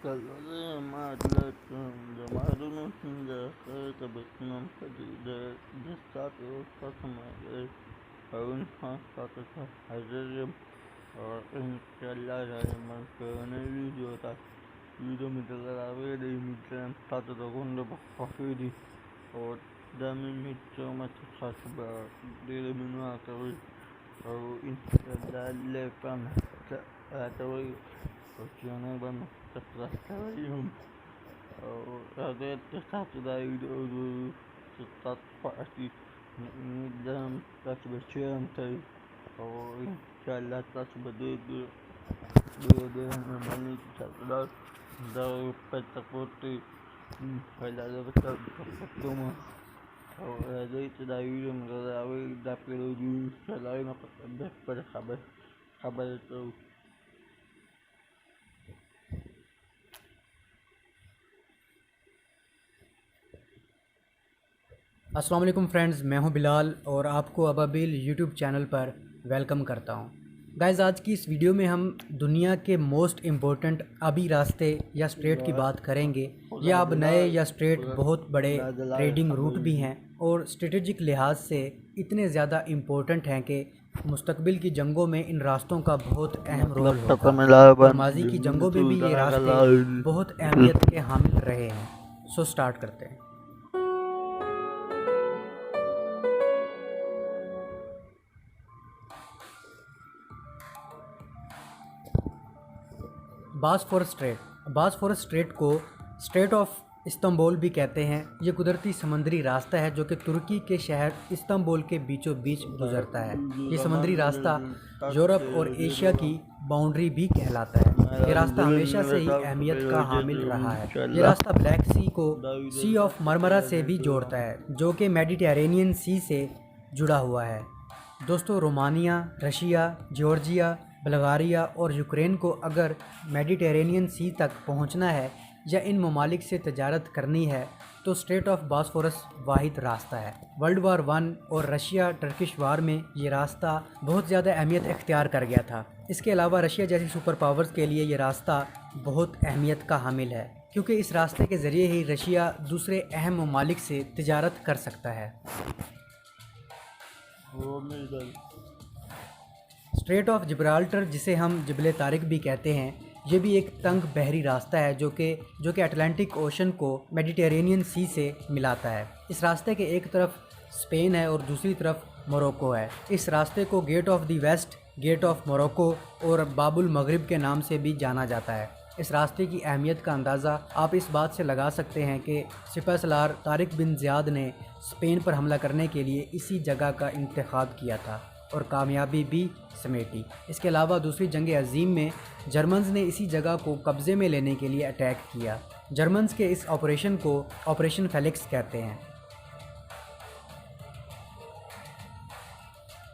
Zamanın tabasının kadıdır, destato satamadı, harun hastalıkta hazırım, inşallah zaman sonra video misalnya dari migran satu tahun dapat pasir dami mitro macam sahaja dari mana tahu inşallah lepan tahu Oceana bana terasa ada satu dari itu satu pasti ini dalam tak berciam tadi insyaallah tak berbeda dua namanya satu dari petak putih kalau ada betul cuma ada itu dari itu mengalami dapat dulu selain apa dapat kabar itu. अस्सलाम वालेकुम friends, मैं हूं बिलाल और आपको अबाबिल YouTube channel पर welcome करता हूं। Guys, आज की इस वीडियो में हम दुनिया के मोस्ट इम्पोर्टेंट आबी रास्ते या स्ट्रेट की बात करेंगे। ये अब नए या स्ट्रेट बहुत बड़े ट्रेडिंग रूट भी हैं और स्ट्रेटेजिक लिहाज से इतने ज़्यादा इम्पोर्टेंट हैं कि मुस्तकबिल की जंगों में इन रास्तों का बहुत अहम रोल होता है और माजी की जंगों में भी ये रास्ते बहुत अहमियत के हामिल रहे हैं। सो स्टार्ट करते हैं। बासफोरस स्ट्रेट को स्ट्रेट ऑफ इस्तांबुल भी कहते हैं। ये कुदरती समंदरी रास्ता है जो कि तुर्की के शहर इस्तांबुल के बीचों बीच गुजरता है। ये समंदरी रास्ता यूरोप और एशिया की बाउंड्री भी कहलाता है। ये रास्ता हमेशा से ही अहमियत का हामिल रहा है। ये रास्ता ब्लैक सी को सी ऑफ मरमरा से भी जोड़ता है जो कि मेडिटेरेनियन सी से जुड़ा हुआ है। दोस्तों, रोमानिया, रशिया, जॉर्जिया, बल्गारिया और यूक्रेन को अगर मेडिटेरेनियन सी तक पहुंचना है या इन ममालिक से तजारत करनी है तो स्ट्रेट ऑफ बॉस्फोरस वाहिद रास्ता है। वर्ल्ड वार 1 और रशिया टर्किश वार में ये रास्ता बहुत ज़्यादा अहमियत इख्तियार कर गया था। इसके अलावा रशिया जैसी सुपर पावर्स के लिए ये रास्ता बहुत अहमियत का हामिल है क्योंकि इस रास्ते के ज़रिए ही रशिया दूसरे अहम ममालिक से तजारत कर सकता है। स्ट्रेट ऑफ जिब्राल्टर, जिसे हम जबल तारिक भी कहते हैं, ये भी एक तंग बहरी रास्ता है जो कि अटलांटिक ओशन को मेडिटेरेनियन सी से मिलाता है। इस रास्ते के एक तरफ स्पेन है और दूसरी तरफ मोरक्को है। इस रास्ते को gate of the west, gate of Morocco और बाबुल मगरिब के नाम से भी जाना जाता है। इस रास्ते की अहमियत का अंदाज़ा आप इस बात से लगा सकते हैं कि सिपहसालार तारिक बिन ज़ियाद ने स्पेन पर हमला करने के लिए इसी जगह का इंतखाब किया था और कामयाबी भी समेटी। इसके अलावा दूसरी जंग अज़ीम में जर्मन्स ने इसी जगह को कब्ज़े में लेने के लिए अटैक किया। जर्मन्स के इस ऑपरेशन को ऑपरेशन फेलिक्स कहते हैं।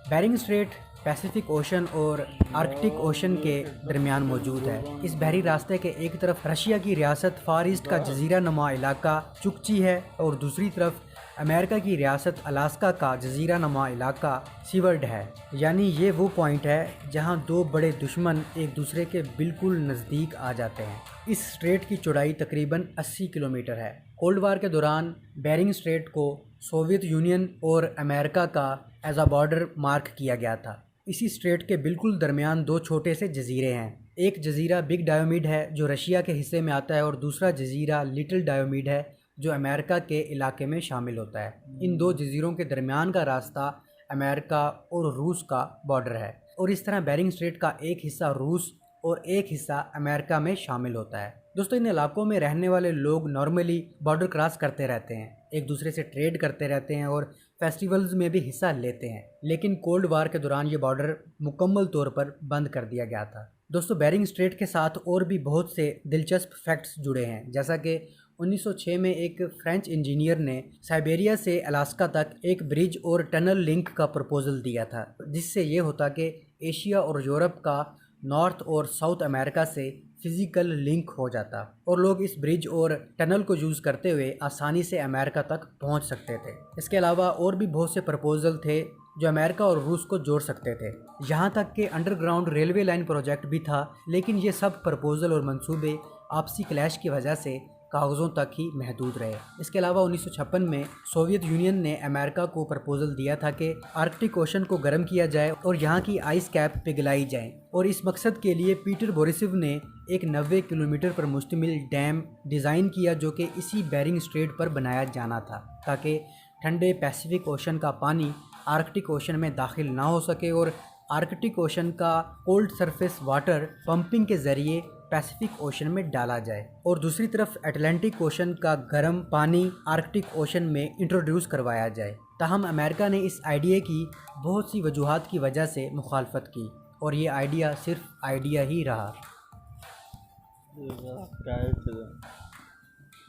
बेरिंग स्ट्रेट पैसिफिक ओशन और आर्कटिक ओशन के दरमियान मौजूद है। इस बहरी रास्ते के एक तरफ रशिया की रियासत फार ईस्ट का जजीरा नुमा इलाका चुकची है और दूसरी तरफ अमेरिका की रियासत अलास्का का जजीरा नुमा इलाका सीवर्ड है। यानी ये वो पॉइंट है जहां दो बड़े दुश्मन एक दूसरे के बिल्कुल नज़दीक आ जाते हैं। इस स्ट्रेट की चौड़ाई तकरीबन 80 किलोमीटर है। कोल्ड वार के दौरान बेरिंग स्ट्रेट को सोवियत यूनियन और अमेरिका का एज अ बॉर्डर मार्क किया गया था। इसी स्ट्रेट के बिल्कुल दरमियान दो छोटे से जजीरे हैं। एक जजीरा बिग डायोमीड है जो रशिया के हिस्से में आता है और दूसरा जजीरा लिटिल डायोमीड है जो अमेरिका के इलाके में शामिल होता है। इन दो जजीरों के दरमियान का रास्ता अमेरिका और रूस का बॉर्डर है और इस तरह बेरिंग स्ट्रेट का एक हिस्सा रूस और एक हिस्सा अमेरिका में शामिल होता है। दोस्तों, इन इलाकों में रहने वाले लोग नॉर्मली बॉर्डर क्रॉस करते रहते हैं, एक दूसरे से ट्रेड करते रहते हैं और फेस्टिवल्स में भी हिस्सा लेते हैं। लेकिन कोल्ड वार के दौरान ये बॉर्डर मुकम्मल तौर पर बंद कर दिया गया था। दोस्तों, बेरिंग स्ट्रेट के साथ और भी बहुत से दिलचस्प फैक्ट्स जुड़े हैं, जैसा कि 1906 में एक फ्रेंच इंजीनियर ने साइबेरिया से अलास्का तक एक ब्रिज और टनल लिंक का प्रपोजल दिया था, जिससे ये होता कि एशिया और यूरोप का नॉर्थ और साउथ अमेरिका से फिज़िकल लिंक हो जाता और लोग इस ब्रिज और टनल को यूज़ करते हुए आसानी से अमेरिका तक पहुंच सकते थे। इसके अलावा और भी बहुत से प्रपोजल थे जो अमेरिका और रूस को जोड़ सकते थे। यहाँ तक कि अंडरग्राउंड रेलवे लाइन प्रोजेक्ट भी था, लेकिन ये सब प्रपोजल और मंसूबे आपसी क्लैश की वजह से कागज़ों तक ही महदूद रहे। इसके अलावा 1956 में सोवियत यूनियन ने अमेरिका को प्रपोजल दिया था कि आर्कटिक ओशन को गर्म किया जाए और यहाँ की आइस कैप पिघलाई जाए, और इस मकसद के लिए पीटर बोरिसोव ने एक 90 किलोमीटर पर मुश्तमिल डैम डिज़ाइन किया जो कि इसी बेरिंग स्ट्रेट पर बनाया जाना था, ताकि ठंडे पैसिफिक ओशन का पानी आर्कटिक ओशन में दाखिल ना हो सके और आर्कटिक ओशन का कोल्ड सरफेस वाटर पंपिंग के ज़रिए पैसिफिक ओशन में डाला जाए, और दूसरी तरफ अटलांटिक ओशन का गर्म पानी आर्कटिक ओशन में इंट्रोड्यूस करवाया जाए। ताहम अमेरिका ने इस आइडिया की बहुत सी वजूहात की वजह से मुखालफत की, और ये आइडिया सिर्फ आइडिया ही रहा।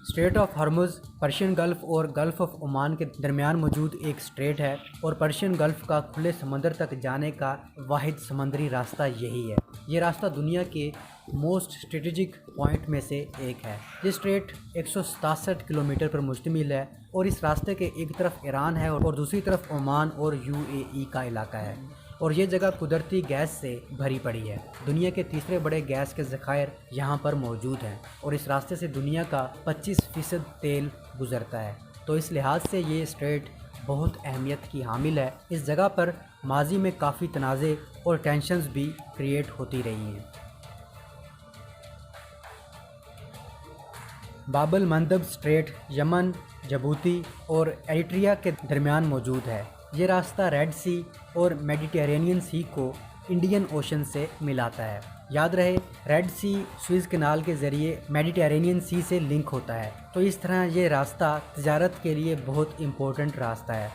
Straight of Hormuz Persian gulf और गल्फ़ ऑफ ओमान के दरमियान मौजूद एक स्ट्रेट है, और पर्शियन गल्फ़ का खुले समंदर तक जाने का वाहिद समंदरी रास्ता यही है। ये रास्ता दुनिया के मोस्ट स्ट्रेटेजिक पॉइंट में से एक है। ये स्ट्रेट 167 किलोमीटर पर मुश्तमिल है, और इस रास्ते के एक तरफ ईरान है और दूसरी तरफ ओमान और UAE का इलाका है, और ये जगह कुदरती गैस से भरी पड़ी है। दुनिया के तीसरे बड़े गैस के ज़खायर यहाँ पर मौजूद हैं, और इस रास्ते से दुनिया का 25% तेल गुज़रता है। तो इस लिहाज से ये स्ट्रेट बहुत अहमियत की हामिल है। इस जगह पर माजी में काफ़ी तनाज़े और टेंशन्स भी क्रिएट होती रही हैं। बाब-अल मंदब स्ट्रेट यमन, जिबूती और एरिट्रिया के दरमियान मौजूद है। ये रास्ता रेड सी और मेडिटेरेनियन सी को इंडियन ओशन से मिलाता है। याद रहे, रेड सी स्विस कनाल के ज़रिए मेडिटेरेनियन सी से लिंक होता है, तो इस तरह ये रास्ता तिजारत के लिए बहुत इम्पोर्टेंट रास्ता है।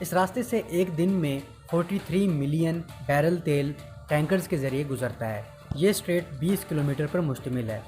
इस रास्ते से एक दिन में 43 मिलियन बैरल तेल टैंकर्स के ज़रिए गुजरता है। ये स्ट्रेट 20 किलोमीटर पर मुश्तमिल है।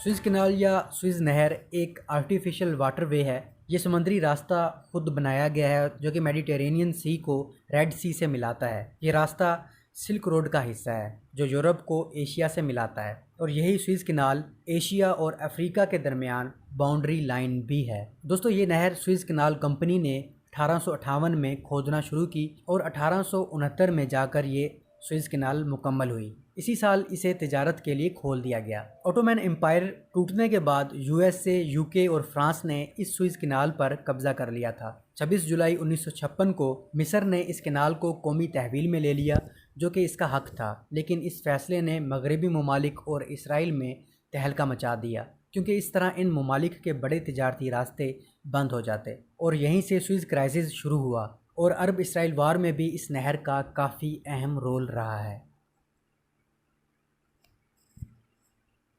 स्विस कनाल या स्विस नहर एक आर्टिफिशियल वाटरवे है। ये समुद्री रास्ता खुद बनाया गया है जो कि मेडिटेरेनियन सी को रेड सी से मिलाता है। ये रास्ता सिल्क रोड का हिस्सा है जो यूरोप को एशिया से मिलाता है, और यही स्विस कनाल एशिया और अफ्रीका के दरमियान बाउंड्री लाइन भी है। दोस्तों, ये नहर स्विस कनाल कंपनी ने 1858 में खोदना शुरू की और 1869 में जाकर ये स्विस कनाल मुकम्मल हुई। इसी साल इसे तिजारत के लिए खोल दिया गया। ओटोमन एम्पायर टूटने के बाद USA, UK और फ्रांस ने इस स्विस कनाल पर कब्जा कर लिया था। 26 जुलाई 1956 को मिस्र ने इस कनाल को कौमी तहवील में ले लिया, जो कि इसका हक था, लेकिन इस फैसले ने मगरबी ममालिक और इसराइल में तहलका मचा दिया, क्योंकि इस तरह इन ममालिक के बड़े तिजारती रास्ते बंद हो जाते, और यहीं से स्विस क्राइसिस शुरू हुआ, और अरब इसराइल वार में भी इस नहर का काफ़ी अहम रोल रहा है।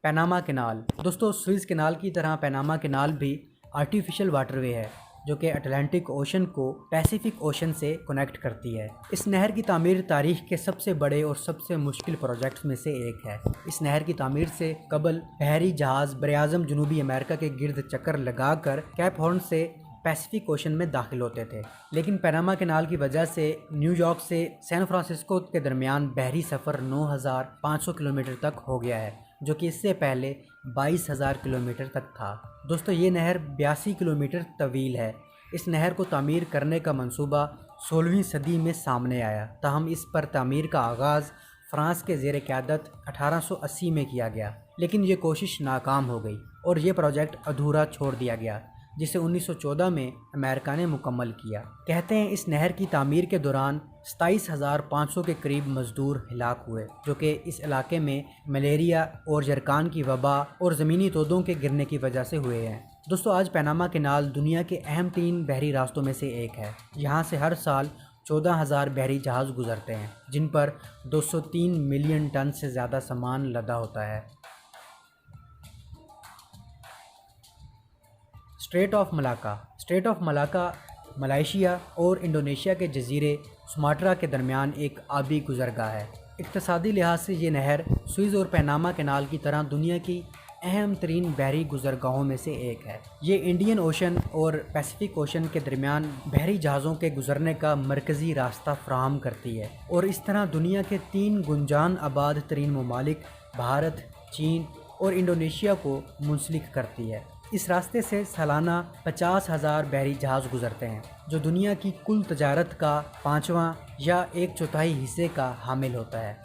Panama canal. दोस्तों, स्विस कनाल की तरह पनामा कनाल भी आर्टिफिशियल वाटरवे है जो कि अटलांटिक ओशन को पैसिफिक ओशन से कनेक्ट करती है। इस नहर की तामीर तारीख के सबसे बड़े और सबसे मुश्किल प्रोजेक्ट्स में से एक है। इस नहर की तामीर से कबल बहरी जहाज़ बरआज़म जनूबी अमेरिका के गिर्द चक्कर लगाकर कैप हॉर्न से पैसिफिक ओशन में दाखिल होते थे, लेकिन पनामा कनाल की वजह से न्यूयॉर्क से सैन फ्रांसिस्को के दरमियान बहरी सफ़र 9,500 किलोमीटर तक हो गया है, जो कि इससे पहले 22,000 किलोमीटर तक था। दोस्तों, ये नहर 82 किलोमीटर तवील है। इस नहर को तामीर करने का मंसूबा 16वीं सदी में सामने आया, ताहम इस पर तामीर का आगाज़ फ्रांस के ज़ेर क़यादत 1880 में किया गया, लेकिन ये कोशिश नाकाम हो गई और ये प्रोजेक्ट अधूरा छोड़ दिया गया, जिसे 1914 में अमेरिका ने मुकम्मल किया। कहते हैं इस नहर की तामीर के दौरान 27,500 के करीब मजदूर हिलाक हुए, जो कि इस इलाके में मलेरिया और जरकान की वबा और ज़मीनी तोदों के गिरने की वजह से हुए हैं। दोस्तों, आज पनामा कनाल दुनिया के अहम 3 बहरी रास्तों में से एक है। यहाँ से हर साल 14,000 बहरी जहाज़ गुजरते हैं, जिन पर 203 मिलियन टन से ज़्यादा सामान लदा होता है। Straight of Malacca. Straight of Malacca Malaysia और इंडोनेशिया के जजीरे सुमाट्रा के दरमियान एक आबी गुजरगाह है। इक्तसादी लिहाज से ये नहर स्विस और पनामा कनाल की तरह दुनिया की अहम तरीन बहरी गुजरगाहों में से एक है। ये इंडियन ओशन और पैसिफिक ओशन के दरमियान बहरी जहाज़ों के गुजरने का मरकज़ी रास्ता फ्राहम करती है, और इस तरह दुनिया के 3 गुंजान आबाद तरीन ममालिक भारत, चीन और इंडोनेशिया को मुंसलिक करती है। इस रास्ते से सालाना 50,000 बहरी जहाज़ गुजरते हैं, जो दुनिया की कुल तजारत का 5वां या 1/4 हिस्से का हामिल होता है।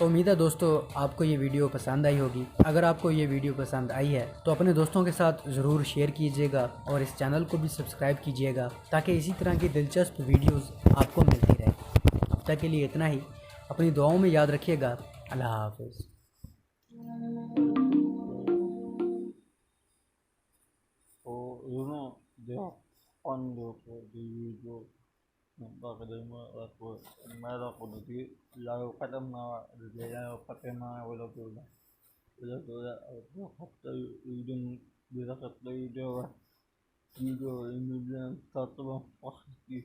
तो उम्मीद है दोस्तों आपको ये वीडियो पसंद आई होगी। अगर आपको ये वीडियो पसंद आई है तो अपने दोस्तों के साथ ज़रूर शेयर कीजिएगा और इस चैनल को भी सब्सक्राइब कीजिएगा ताकि इसी तरह की दिलचस्प वीडियोस आपको मिलती रहे। अब तक के लिए इतना ही। अपनी दुआओं में याद रखिएगा। अल्लाह हाफ़िज़। So, they have fun the video bakadama ako meron ko di laro kadama laro patema wala hatta yung bila sa video imilian tatlo pakti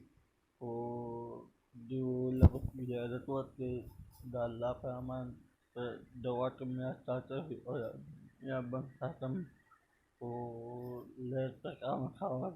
o di lagot video ada tuat ke dala pa man dawat me tata ya bang tatam o letak ang kawa